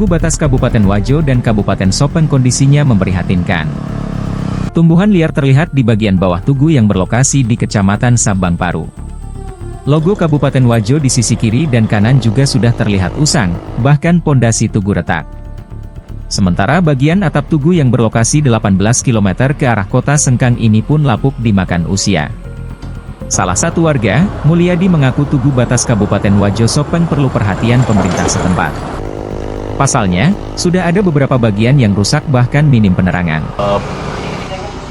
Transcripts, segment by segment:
Tugu batas Kabupaten Wajo dan Kabupaten Sopeng kondisinya memprihatinkan. Tumbuhan liar terlihat di bagian bawah tugu yang berlokasi di Kecamatan Sabang Paru. Logo Kabupaten Wajo di sisi kiri dan kanan juga sudah terlihat usang, bahkan pondasi tugu retak. Sementara bagian atap tugu yang berlokasi 18 km ke arah kota Sengkang ini pun lapuk dimakan usia. Salah satu warga, Mulyadi, mengaku tugu batas Kabupaten Wajo Sopeng perlu perhatian pemerintah setempat. Pasalnya, sudah ada beberapa bagian yang rusak bahkan minim penerangan.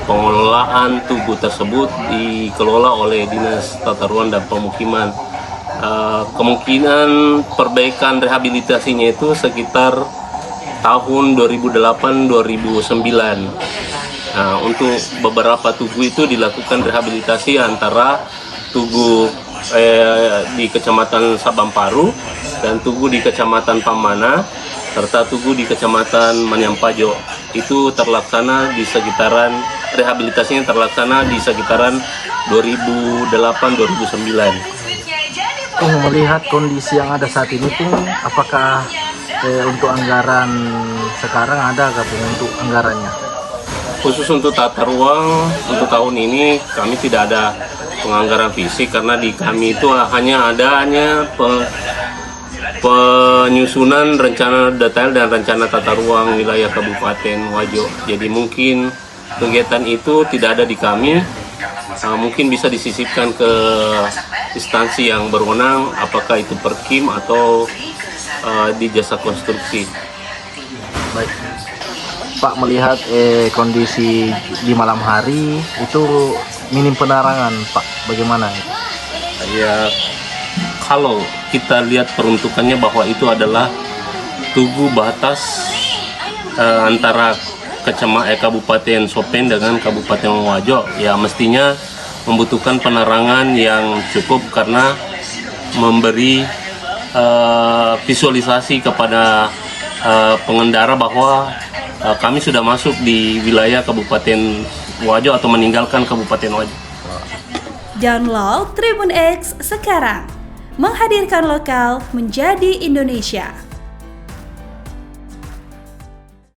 Pengelolaan tugu tersebut dikelola oleh Dinas Tata Ruang dan Pemukiman. Kemungkinan perbaikan rehabilitasinya itu sekitar tahun 2008-2009. Untuk beberapa tugu itu dilakukan rehabilitasi antara tugu di Kecamatan Sabang Paru dan tugu di Kecamatan Pamana serta tugu di Kecamatan Manyampajo. Itu terlaksana di sekitaran rehabilitasinya terlaksana di sekitaran 2008-2009. Melihat kondisi yang ada saat ini pun, apakah untuk anggaran sekarang ada untuk anggarannya? Khusus untuk tata ruang untuk tahun ini kami tidak ada penganggaran fisik karena di kami itu hanya penyusunan rencana detail dan rencana tata ruang wilayah Kabupaten Wajo. Jadi mungkin kegiatan itu tidak ada di kami, mungkin bisa disisipkan ke instansi yang berwenang, apakah itu Perkim atau di jasa konstruksi. Baik, Pak, melihat kondisi di malam hari itu minim penerangan, Pak, bagaimana? Ya, kalau kita lihat peruntukannya bahwa itu adalah tugu batas antara Kabupaten Sopeng dengan Kabupaten Wajo, ya mestinya membutuhkan penerangan yang cukup karena memberi visualisasi kepada pengendara bahwa kami sudah masuk di wilayah Kabupaten Wajo atau meninggalkan Kabupaten Wajo. Download Tribun X sekarang, menghadirkan lokal menjadi Indonesia.